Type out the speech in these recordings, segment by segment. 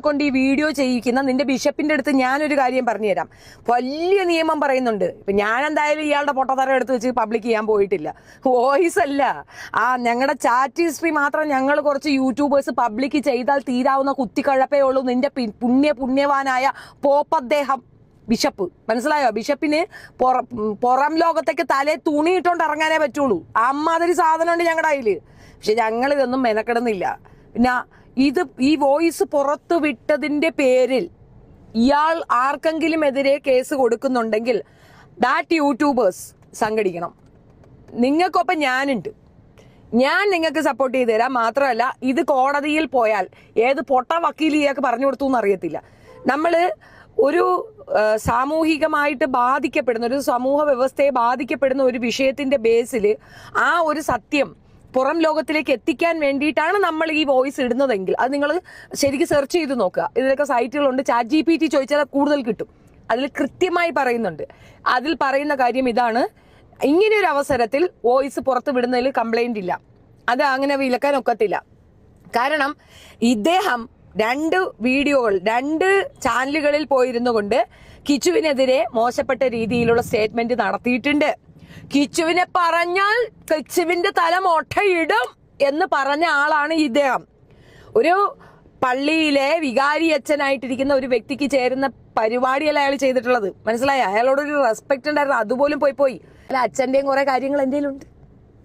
കൊണ്ട് ഈ വീഡിയോ ചെയ്യിക്കുന്ന നിന്റെ ബിഷപ്പിന്റെ അടുത്ത് ഞാനൊരു കാര്യം പറഞ്ഞുതരാം. വലിയ നിയമം പറയുന്നുണ്ട്. ഇപ്പൊ ഞാൻ എന്തായാലും ഇയാളുടെ പൊട്ടത്തറ എടുത്ത് വെച്ച് പബ്ലിക് ചെയ്യാൻ പോയിട്ടില്ല. വോയിസ് അല്ല, ഞങ്ങളുടെ ചാറ്റ് ഹിസ്റ്ററി മാത്രം ഞങ്ങൾ കുറച്ച് യൂട്യൂബേഴ്സ് പബ്ലിക് ചെയ്താൽ തീരാവുന്ന കുത്തിക്കഴപ്പേ ഉള്ളൂ. നിന്റെ പുണ്യവാനായ പോപ്പദ്ദേഹം ബിഷപ്പ്, മനസ്സിലായോ? ബിഷപ്പിന് പുറം ലോകത്തേക്ക് തലേ തുണിയിട്ടോണ്ട് ഇറങ്ങാനേ പറ്റുള്ളൂ. അമ്മാതിരി സാധനമുണ്ട് ഞങ്ങളുടെ കയ്യില്. പക്ഷെ ഞങ്ങൾ ഇതൊന്നും മെനക്കെടുന്നില്ല. പിന്നെ ഈ വോയിസ് പുറത്തു വിട്ടതിന്റെ പേരിൽ ഇയാൾ ആർക്കെങ്കിലും എതിരെ കേസ് കൊടുക്കുന്നുണ്ടെങ്കിൽ ദാറ്റ് യൂട്യൂബേഴ്സ് സംഘടിക്കണം. നിങ്ങൾക്കൊപ്പം ഞാനുണ്ട്. ഞാൻ നിങ്ങൾക്ക് സപ്പോർട്ട് ചെയ്തു തരാം. മാത്രമല്ല, ഇത് കോടതിയിൽ പോയാൽ ഏത് പൊട്ട വക്കീൽ ഇയാൾക്ക് പറഞ്ഞു കൊടുത്തു എന്ന് അറിയത്തില്ല. നമ്മള് ഒരു സാമൂഹികമായിട്ട് ബാധിക്കപ്പെടുന്ന, ഒരു സമൂഹ വ്യവസ്ഥയെ ബാധിക്കപ്പെടുന്ന ഒരു വിഷയത്തിന്റെ ബേസിൽ ആ ഒരു സത്യം പുറം ലോകത്തിലേക്ക് എത്തിക്കാൻ വേണ്ടിയിട്ടാണ് നമ്മൾ ഈ വോയിസ് ഇടുന്നതെങ്കിൽ അത് നിങ്ങൾ ശരിക്കും സെർച്ച് ചെയ്ത് നോക്കുക. ഇതിലൊക്കെ സൈറ്റുകളുണ്ട്. ചാറ്റ് GPT ചോദിച്ചാൽ കൂടുതൽ കിട്ടും. അതിൽ കൃത്യമായി പറയുന്നുണ്ട്. അതിൽ പറയുന്ന കാര്യം ഇതാണ്: ഇങ്ങനെയൊരു അവസരത്തിൽ വോയിസ് പുറത്ത് വിടുന്നതിൽ കംപ്ലൈന്റ് ഇല്ല. അത് അങ്ങനെ വിലക്കാൻ ഒക്കത്തില്ല. കാരണം ഇദ്ദേഹം 2 വീഡിയോകൾ 2 ചാനലുകളിൽ പോയിരുന്നു കൊണ്ട് കിച്ചുവിനെതിരെ മോശപ്പെട്ട രീതിയിലുള്ള സ്റ്റേറ്റ്മെന്റ് നടത്തിയിട്ടുണ്ട്. കിച്ചുവിനെ പറഞ്ഞാൽ കിച്ചുവിന്റെ തല മൊട്ടയിടും എന്ന് പറഞ്ഞ ആളാണ് ഇദ്ദേഹം. ഒരു പള്ളിയിലെ വികാരി അച്ഛനായിട്ടിരിക്കുന്ന ഒരു വ്യക്തിക്ക് ചേരുന്ന പരിപാടിയല്ല അയാൾ ചെയ്തിട്ടുള്ളത്. മനസ്സിലായോ? അയാളോടൊരു റെസ്പെക്ട് ഉണ്ടായിരുന്നു. അതുപോലും പോയി. അല്ല, അച്ഛന്റെയും കുറെ കാര്യങ്ങൾ എൻ്റെ ഉണ്ട്.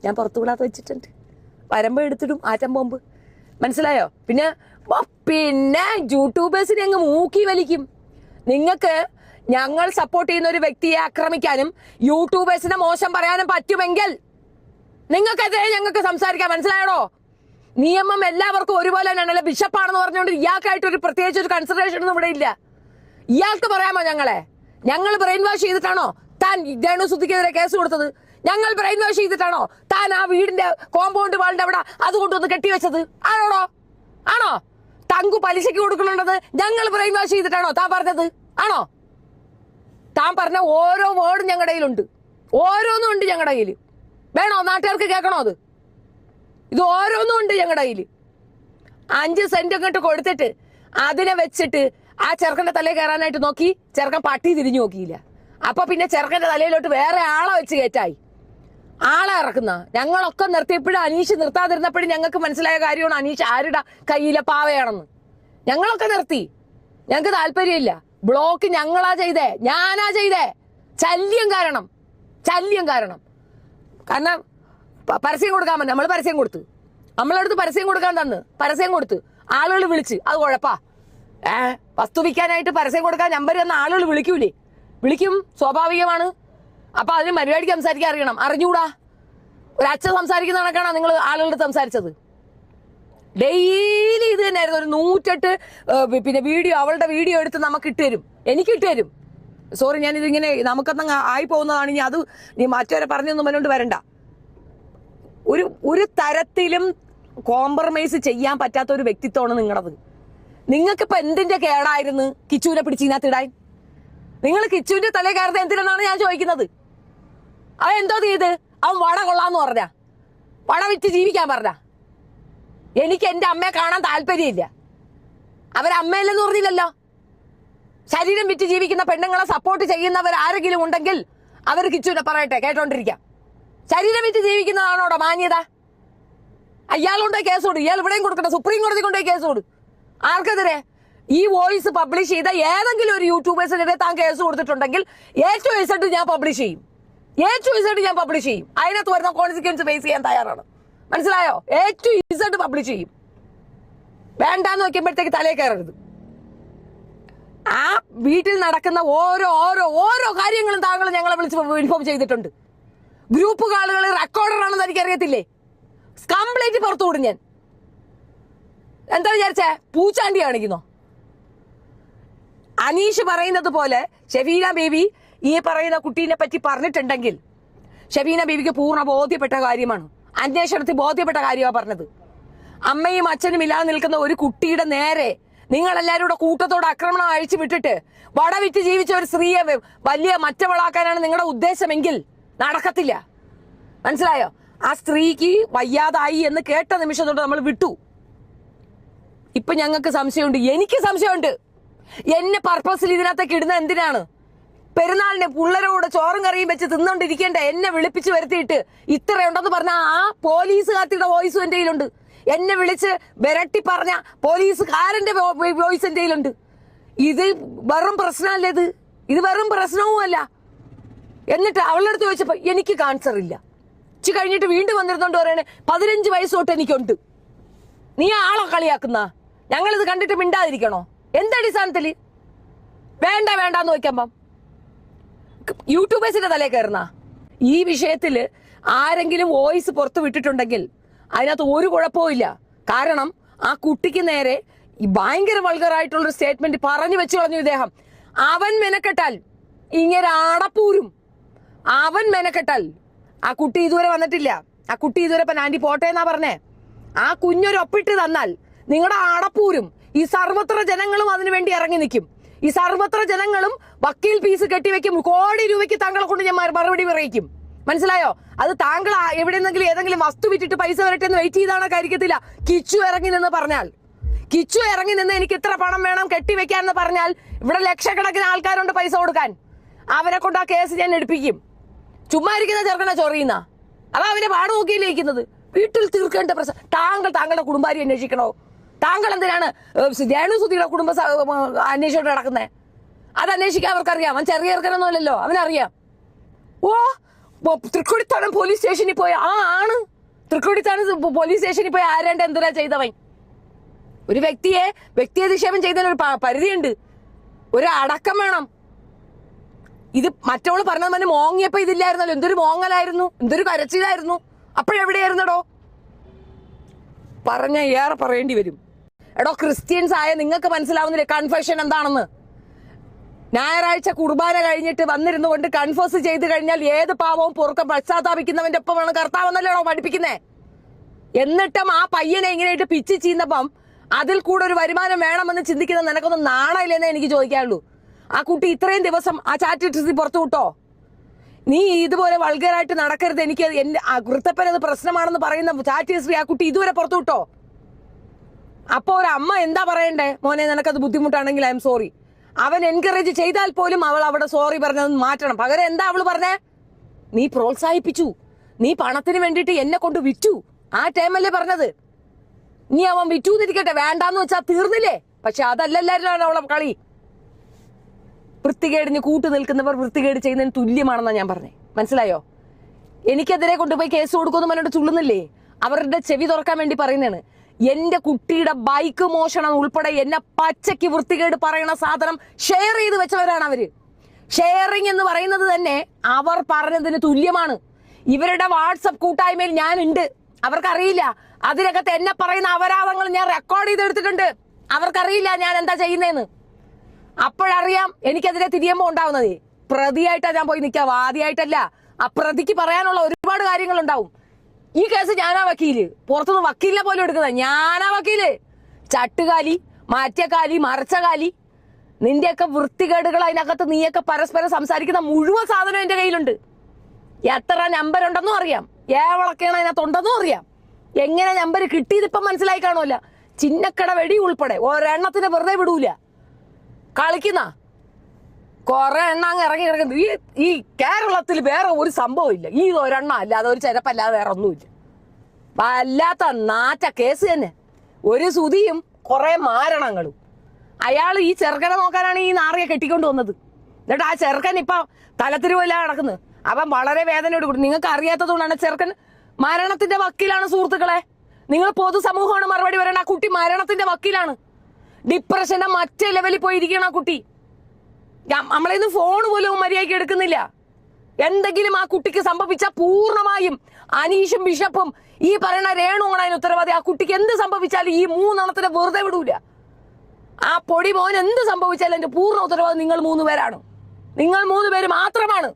ഞാൻ പുറത്തു വിടാതെ വെച്ചിട്ടുണ്ട്. വരമ്പ് എടുത്തിടും ആറ്റം ബോംബ്. മനസ്സിലായോ? പിന്നെ യൂട്യൂബേഴ്സിനെ അങ്ങ് മൂക്കി വലിക്കും. നിങ്ങൾക്ക് ഞങ്ങൾ സപ്പോർട്ട് ചെയ്യുന്ന ഒരു വ്യക്തിയെ ആക്രമിക്കാനും യൂട്യൂബേഴ്സിനെ മോശം പറയാനും പറ്റുമെങ്കിൽ നിങ്ങൾക്കെതിരെ ഞങ്ങൾക്ക് സംസാരിക്കാം. മനസ്സിലായടോ? നിയമം എല്ലാവർക്കും ഒരുപോലെ തന്നെയാണല്ലോ. ബിഷപ്പാണെന്ന് പറഞ്ഞുകൊണ്ട് ഇയാൾക്കായിട്ട് ഒരു പ്രത്യേകിച്ച് ഒരു കൺസിഡറേഷൻ ഒന്നും ഇവിടെ ഇല്ല. ഇയാൾക്ക് പറയാമോ ഞങ്ങൾ ബ്രെയിൻ വാഷ് ചെയ്തിട്ടാണോ താൻ രേണുസുധിക്കെതിരെ കേസ് കൊടുത്തത്? ഞങ്ങൾ ബ്രെയിൻ വാഷ് ചെയ്തിട്ടാണോ താൻ ആ വീടിന്റെ കോമ്പൗണ്ട് വാളിന്റെ അവിടെ അതുകൊണ്ടൊന്ന് കെട്ടിവെച്ചത്? ആണോ? തങ്കു പലിശയ്ക്ക് കൊടുക്കണുള്ളത് ഞങ്ങൾ ബ്രെയിൻ വാഷ് ചെയ്തിട്ടാണോ താൻ പറഞ്ഞത്? ആണോ? താൻ പറഞ്ഞ ഓരോ വേർഡും ഞങ്ങളുടെ കയ്യിലുണ്ട്. ഓരോന്നും ഉണ്ട് ഞങ്ങളുടെ കയ്യിൽ. വേണോ? നാട്ടുകാർക്ക് കേൾക്കണോ? ഇത് ഓരോന്നും ഉണ്ട് ഞങ്ങളുടെ കയ്യിൽ. 5 സെന്റ് അങ്ങോട്ട് കൊടുത്തിട്ട് അതിനെ വെച്ചിട്ട് ആ ചെറുക്കന്റെ തലയിൽ കയറാനായിട്ട് നോക്കി. ചെറുക്കൻ പട്ടി തിരിഞ്ഞു നോക്കിയില്ല. അപ്പൊ പിന്നെ ചെറുക്കന്റെ തലയിലോട്ട് വേറെ ആളെ വെച്ച് കയറ്റായി. ആളെ ഇറക്കുന്ന ഞങ്ങളൊക്കെ നിർത്തിയപ്പോഴും അനീഷ് നിർത്താതിരുന്നപ്പോഴും ഞങ്ങൾക്ക് മനസ്സിലായ കാര്യമാണ് അനീഷ് ആരുടെ കയ്യിലെ പാവയാണെന്ന്. ഞങ്ങളൊക്കെ നിർത്തി. ഞങ്ങൾക്ക് താല്പര്യമില്ല. ബ്ലോക്ക് ഞാനാ ചെയ്തേ. ശല്യം കാരണം കാരണം പരസ്യം കൊടുക്കാൻ പറ്റും. നമ്മൾ പരസ്യം കൊടുത്ത് നമ്മളടുത്ത് പരസ്യം കൊടുക്കാൻ പരസ്യം കൊടുത്ത് ആളുകൾ വിളിച്ച് അത് കുഴപ്പാ. വസ്തു വിൽക്കാനായിട്ട് പരസ്യം കൊടുക്കാൻ നമ്പർ തന്ന ആളുകൾ വിളിക്കും. സ്വാഭാവികമാണ്. അപ്പൊ അതിന് മര്യാദയ്ക്ക് സംസാരിക്കാൻ അറിഞ്ഞൂടാ. ഒരു അച്ഛൻ സംസാരിക്കുന്ന കണക്കാണോ നിങ്ങൾ ആളുകളുടെ സംസാരിച്ചത്? ഡെയിലി ഇത് തന്നെയായിരുന്നു. ഒരു 108 പിന്നെ വീഡിയോ, അവളുടെ വീഡിയോ എടുത്ത് നമുക്ക് ഇട്ടുതരും. എനിക്ക് ഇട്ടുതരും. സോറി, ഞാനിതിങ്ങനെ നമുക്കെന്നങ്ങ് ആയി പോകുന്നതാണ്. ഇനി അത് നീ മറ്റവരെ പറഞ്ഞൊന്നും മുന്നോട്ട് വരണ്ട. ഒരു തരത്തിലും കോംപ്രമൈസ് ചെയ്യാൻ പറ്റാത്ത ഒരു വ്യക്തിത്വമാണ് നിങ്ങളത്. നിങ്ങൾക്കിപ്പോ എന്തിന്റെ കേടായിരുന്നു കിച്ചുവിനെ പിടിച്ച് ഇതിനകത്ത് ഇടാൻ? നിങ്ങൾ കിച്ചുവിന്റെ തലേ കയറുന്നത് എന്തിനാണ് ഞാൻ ചോദിക്കുന്നത്? അവൻ എന്തോ ചെയ്ത്? അവൻ വട കൊള്ളാന്ന് പറഞ്ഞ, വട വിറ്റ് ജീവിക്കാൻ പറഞ്ഞ. എനിക്ക് എന്റെ അമ്മയെ കാണാൻ താല്പര്യമില്ല. അവരമ്മയില്ലെന്ന് പറഞ്ഞില്ലല്ലോ. ശരീരം വിറ്റ് ജീവിക്കുന്ന പെണ്ണുങ്ങളെ സപ്പോർട്ട് ചെയ്യുന്നവർ ആരെങ്കിലും ഉണ്ടെങ്കിൽ അവർ കിച്ചുവിനെ പറയട്ടെ, കേട്ടോണ്ടിരിക്കാം. ശരീരം വിറ്റ് ജീവിക്കുന്നതാണോടോ മാന്യത? അയാളുകൊണ്ടേ കേസ് കൊടു. ഇയാൾ ഇവിടെയും കൊടുക്കട്ടെ, സുപ്രീം കോടതി കൊണ്ടേ കേസ് കൊടു. ആർക്കെതിരെ? ഈ വോയിസ് പബ്ലിഷ് ചെയ്ത ഏതെങ്കിലും ഒരു യൂട്യൂബേഴ്സിനെതിരെ താൻ കേസ് കൊടുത്തിട്ടുണ്ടെങ്കിൽ A-Z ഞാൻ പബ്ലിഷ് ചെയ്യും. അതിനകത്ത് വരുന്ന കോൺസിക്വൻസ് ഫേസ് ചെയ്യാൻ തയ്യാറാണ്. മനസ്സിലായോ? A-Z പബ്ലിഷ് ചെയ്യും. വേണ്ടാന്ന് വെക്കുമ്പോഴത്തേക്ക് തലേ കയറരുത്. ആ വീട്ടിൽ നടക്കുന്ന ഓരോ കാര്യങ്ങളും താങ്കൾ ഞങ്ങളെ വിളിച്ച് ഇൻഫോം ചെയ്തിട്ടുണ്ട്. ഗ്രൂപ്പ് കാളുകൾ റെക്കോർഡറാണെന്ന് എനിക്കറിയത്തില്ലേ? കംപ്ലീറ്റ് പുറത്തു വിടും ഞാൻ. എന്താ വിചാരിച്ചേ? പൂച്ചാണ്ടി കാണിക്കുന്നോ? അനീഷ് പറയുന്നത് പോലെ ഷെഫീന ബേബി ഈ പറയുന്ന കുട്ടീനെ പറ്റി പറഞ്ഞിട്ടുണ്ടെങ്കിൽ ഷെഫീന ബേബിക്ക് പൂർണ്ണ ബോധ്യപ്പെട്ട കാര്യമാണ്. അന്വേഷണത്തിൽ ബോധ്യപ്പെട്ട കാര്യമാണ് പറഞ്ഞത്. അമ്മയും അച്ഛനും ഇല്ലാതെ നിൽക്കുന്ന ഒരു കുട്ടിയുടെ നേരെ നിങ്ങളെല്ലാവരും കൂടെ കൂട്ടത്തോടെ ആക്രമണം അഴിച്ചു വിട്ടിട്ട് വടവിറ്റ് ജീവിച്ച ഒരു സ്ത്രീയെ വലിയ മറ്റവളാക്കാനാണ് നിങ്ങളുടെ ഉദ്ദേശമെങ്കിൽ നടക്കത്തില്ല. മനസ്സിലായോ? ആ സ്ത്രീക്ക് വയ്യാതായി എന്ന് കേട്ട നിമിഷം തൊട്ട് നമ്മൾ വിട്ടു. ഇപ്പൊ ഞങ്ങൾക്ക് സംശയമുണ്ട്, എനിക്ക് സംശയമുണ്ട്. എന്നെ പർപ്പസിൽ ഇതിനകത്തേക്ക് ഇടുന്ന എന്തിനാണ്? പെരുന്നാളിന് പിള്ളേരോട് ചോറും കറിയും വെച്ച് തിന്നോണ്ടിരിക്കേണ്ട എന്നെ വിളിപ്പിച്ച് വരുത്തിയിട്ട് ഇത്രയുണ്ടെന്ന് പറഞ്ഞ ആ പോലീസുകാരുടെ വോയിസും എന്റെ കയ്യിലുണ്ട്. എന്നെ വിളിച്ച് വിരട്ടി പറഞ്ഞ പോലീസുകാരന്റെ വോയിസ് എന്റെ കയ്യിലുണ്ട്. ഇത് വെറും പ്രശ്നമല്ലേ? ഇത് വെറും പ്രശ്നവും അല്ല. എന്നിട്ട് അവളുടെ അടുത്ത് ചോദിച്ചപ്പോ എനിക്ക് ക്യാൻസർ ഇല്ല. ഇച്ചി കഴിഞ്ഞിട്ട് വീണ്ടും വന്നിരുന്നോണ്ട് പറയണേ 15 വയസ്സ് തൊട്ട് എനിക്കുണ്ട്. നീ ആളെ കളിയാക്കുന്ന? ഞങ്ങളിത് കണ്ടിട്ട് മിണ്ടാതിരിക്കണോ? എന്തടിസ്ഥാനത്തില്? വേണ്ടെന്ന് ചോദിക്കുമ്പം യൂട്യൂബേഴ്സിന്റെ തലേ കയറുന്ന ഈ വിഷയത്തില് ആരെങ്കിലും വോയിസ് പുറത്തു വിട്ടിട്ടുണ്ടെങ്കിൽ അതിനകത്ത് ഒരു കുഴപ്പവും ഇല്ല. കാരണം ആ കുട്ടിക്ക് നേരെ ഭയങ്കര വൾഗറായിട്ടുള്ളൊരു സ്റ്റേറ്റ്മെന്റ് പറഞ്ഞു വെച്ചു കളഞ്ഞു ഇദ്ദേഹം. അവൻ മെനക്കെട്ടാൽ ഇങ്ങനെ അടപ്പൂരും. അവൻ മെനക്കെട്ടാൽ ആ കുട്ടി ഇതുവരെ വന്നിട്ടില്ല. ആ കുട്ടി ഇതുവരെ ഇപ്പൊ ആന്റി പോട്ടെ എന്നാ പറഞ്ഞേ. ആ കുഞ്ഞൊരു ഒപ്പിട്ട് തന്നാൽ നിങ്ങളുടെ അടപ്പൂരും. ഈ സർവത്ര ജനങ്ങളും അതിനു വേണ്ടി ഇറങ്ങി നിൽക്കും. ഈ സർവത്ര ജനങ്ങളും വക്കീൽ ഫീസ് കെട്ടിവെക്കും. കോടി രൂപയ്ക്ക് താങ്കളെ കൊണ്ട് ഞാൻ മറുപടി പറയിക്കും. മനസ്സിലായോ? അത് താങ്കൾ എവിടെയെന്നെങ്കിലും ഏതെങ്കിലും വസ്തു വിറ്റിട്ട് പൈസ വരട്ടെ എന്ന് വെയിറ്റ് ചെയ്താണോ കാര്യത്തില്ല. കിച്ചു ഇറങ്ങി നിന്ന് പറഞ്ഞാൽ, കിച്ചു ഇറങ്ങി നിന്ന് എനിക്ക് ഇത്ര പണം വേണം കെട്ടിവെക്കാന്ന് പറഞ്ഞാൽ ഇവിടെ ലക്ഷക്കണക്കിന് ആൾക്കാരുണ്ട് പൈസ കൊടുക്കാൻ. അവരെ കൊണ്ട് ആ കേസ് ഞാൻ എടുപ്പിക്കും. ചുമ്മാ ഇരിക്കുന്ന ചെറുക്കനെ ചൊറിയുന്ന അതാ അവന്റെ പാട് നോക്കിയില്ലിരിക്കുന്നത്. വീട്ടിൽ തീർക്കേണ്ട പ്രശ്നം താങ്കളുടെ കുടുംബാരി അന്വേഷിക്കണോ? താങ്കൾ എന്തിനാണ് രേണുസുധിയുടെ കുടുംബ അന്വേഷിച്ചോണ്ട് നടക്കുന്നത്? അത് അന്വേഷിക്കാൻ അവർക്കറിയാം. അവൻ ചെറിയ ചെറുക്കനൊന്നുമല്ലല്ലോ, അവനറിയാം. ഓ, തൃക്കൊടിത്താനം പോലീസ് സ്റ്റേഷനിൽ പോയ ആണ്. തൃക്കൊടിത്താനം പോലീസ് സ്റ്റേഷനിൽ പോയി ആരേണ്ട എന്തിനാ ചെയ്തവൻ? ഒരു വ്യക്തിയെ നിക്ഷേപം ചെയ്തതിന് ഒരു പരിധിയുണ്ട്, ഒരു അടക്കം വേണം. ഇത് മറ്റവള് പറഞ്ഞത് തന്നെ മോങ്ങിയപ്പോ ഇതില്ലായിരുന്നല്ലോ. എന്തൊരു മോങ്ങലായിരുന്നു, എന്തൊരു കരച്ചിലായിരുന്നു. അപ്പോഴെവിടെയായിരുന്നടോ? പറഞ്ഞ ഏറെ പറയേണ്ടി വരും. എടോ, ക്രിസ്ത്യൻസ് ആയ നിങ്ങൾക്ക് മനസ്സിലാവുന്നില്ലേ കൺഫെഷൻ എന്താണെന്ന്? ഞായറാഴ്ച കുർബാന കഴിഞ്ഞിട്ട് വന്നിരുന്നു കൊണ്ട് കൺഫേസ് ചെയ്ത് കഴിഞ്ഞാൽ ഏത് പാവവും പൊറുക്കം പശ്ചാത്താപിക്കുന്നവന്റെ ഒപ്പമാണ് കർത്താവെന്നല്ലേടോ പഠിപ്പിക്കുന്നേ. എന്നിട്ടും ആ പയ്യനെ ഇങ്ങനെയായിട്ട് പിച്ച് ചെയ്യുന്നപ്പം അതിൽ കൂടെ ഒരു വരുമാനം വേണമെന്ന് ചിന്തിക്കുന്ന നിനക്കൊന്നും നാണമില്ലെന്നേ എനിക്ക് ചോദിക്കാനുള്ളൂ. ആ കുട്ടി ഇത്രയും ദിവസം ആ ചാറ്റ് ഹിസ്റ്ററി പുറത്തു വിട്ടോ? നീ ഇതുപോലെ വൾഗറായിട്ട് നടക്കരുത്, എനിക്ക് എന്റെ വൃത്തപ്പനത് പ്രശ്നമാണെന്ന് പറയുന്ന ചാറ്റ് ഹിസ്റ്ററി ആ കുട്ടി ഇതുവരെ പുറത്തു വിട്ടോ? അപ്പൊ ഒരു അമ്മ എന്താ പറയണ്ടേ? മോനെ, നിനക്കത് ബുദ്ധിമുട്ടാണെങ്കിൽ ഐ എം സോറി. അവൻ എൻകറേജ് ചെയ്താൽ പോലും അവൾ അവിടെ സോറി പറഞ്ഞത് മാറ്റണം. പകരം എന്താ അവള് പറഞ്ഞേ? നീ പ്രോത്സാഹിപ്പിച്ചു, നീ പണത്തിന് വേണ്ടിയിട്ട് എന്നെ കൊണ്ട് വിറ്റു. ആ ടൈമല്ലേ പറഞ്ഞത്? നീ അവൻ വിറ്റു എന്നിരിക്കട്ടെ, വേണ്ടാന്ന് വെച്ചാൽ തീർന്നില്ലേ? പക്ഷെ അതല്ലല്ലായിരുന്നു അവളെ കളി. വൃത്തികേടിന് കൂട്ടു നിൽക്കുന്നവർ വൃത്തികേട് ചെയ്യുന്നതിന് തുല്യമാണെന്നാ ഞാൻ പറഞ്ഞേ. മനസ്സിലായോ? എനിക്കെതിരെ കൊണ്ടുപോയി കേസ് കൊടുക്കുമെന്ന് പറഞ്ഞിട്ട് ചുള്ളുന്നില്ലേ? അവരുടെ ചെവി തുറക്കാൻ വേണ്ടി പറയുന്നതാണ്. എന്റെ കുട്ടിയുടെ ബൈക്ക് മോഷണം ഉൾപ്പെടെ എന്നെ പച്ചയ്ക്ക് വൃത്തികേട് പറയണ സാധനം ഷെയർ ചെയ്ത് വെച്ചവരാണ് അവര്. ഷെയറിംഗ് എന്ന് പറയുന്നത് തന്നെ അവർ പറഞ്ഞതിന് തുല്യമാണ്. ഇവരുടെ വാട്സപ്പ് കൂട്ടായ്മയിൽ ഞാനുണ്ട്. അവർക്കറിയില്ല. അതിനകത്ത് എന്നെ പറയുന്ന അപരാധങ്ങൾ ഞാൻ റെക്കോർഡ് ചെയ്തെടുത്തിട്ടുണ്ട്. അവർക്കറിയില്ല ഞാൻ എന്താ ചെയ്യുന്നതെന്ന്. അപ്പോഴറിയാം എനിക്കെതിരെ തിരിയുമ്പോ ഉണ്ടാവുന്നത്. പ്രതിയായിട്ടാ ഞാൻ പോയി നിൽക്കുക, വാദിയായിട്ടല്ല. ആ പ്രതിക്ക് പറയാനുള്ള ഒരുപാട് കാര്യങ്ങൾ ഉണ്ടാവും. ഈ കേസ് ഞാനാ വക്കീല്, പുറത്തുനിന്ന് വക്കീലിനെ പോലും എടുക്കുന്നത് ഞാനാ വക്കീല്. ചട്ടുകാലി, മാറ്റക്കാലി, മറച്ചകാലി, നിന്റെയൊക്കെ വൃത്തികേടുകൾ അതിനകത്ത് നീയൊക്കെ പരസ്പരം സംസാരിക്കുന്ന മുഴുവൻ സാധനം എന്റെ കയ്യിലുണ്ട്. എത്ര നമ്പർ ഉണ്ടെന്നും അറിയാം, ഏവളൊക്കെയാണ് അതിനകത്തുണ്ടെന്നും അറിയാം. എങ്ങനെ നമ്പർ കിട്ടിയതിപ്പം മനസ്സിലായി കാണുമല്ല. ചിന്നക്കട വെടി ഉൾപ്പെടെ ഒരെണ്ണത്തിന് വെറുതെ വിടൂല. കളിക്കുന്ന കുറെ എണ്ണ അങ്ങ് ഇറങ്ങി കിടക്കുന്നത്. ഈ കേരളത്തിൽ വേറെ ഒരു സംഭവം ഇല്ല. ഈ ഒരെണ്ണ അല്ലാതെ ഒരു ചെരപ്പല്ലാതെ വേറെ ഒന്നുമില്ല. വല്ലാത്ത നാറ്റ കേസ് തന്നെ. ഒരു സുതിയും കുറെ മാരണങ്ങളും. അയാൾ ഈ ചെറുക്കനെ നോക്കാനാണ് ഈ നാറിയെ കെട്ടിക്കൊണ്ട് വന്നത്. എന്നിട്ട് ആ ചെറുക്കൻ ഇപ്പൊ തലത്തിരുവല്ല നടക്കുന്നത്. അവൻ വളരെ വേദനയോട് കൂടി. നിങ്ങൾക്ക് അറിയാത്തതുകൊണ്ടാണ് ചെറുക്കൻ മരണത്തിന്റെ വക്കീലാണ്. സുഹൃത്തുക്കളെ, നിങ്ങൾ പൊതുസമൂഹമാണ് മറുപടി പറയണ. ആ കുട്ടി മരണത്തിന്റെ വക്കീലാണ്. ഡിപ്രഷന്റെ മറ്റേ ലെവലിൽ പോയിരിക്കണം ആ കുട്ടി. നമ്മളേന്ന് ഫോൺ പോലും മര്യാദയ്ക്ക് എടുക്കുന്നില്ല. എന്തെങ്കിലും ആ കുട്ടിക്ക് സംഭവിച്ചാൽ പൂർണ്ണമായും അനീഷും ബിഷപ്പും ഈ പറയുന്ന രേണുവാണ് അതിന് ഉത്തരവാദി. ആ കുട്ടിക്ക് എന്ത് സംഭവിച്ചാലും ഈ 3 എണ്ണത്തിനെ വെറുതെ വിടൂല. ആ പൊടി മോൻ എന്ത് സംഭവിച്ചാലും അതിന്റെ പൂർണ്ണ ഉത്തരവാദി നിങ്ങൾ 3 പേരാണ്. നിങ്ങൾ 3 പേര് മാത്രമാണ്.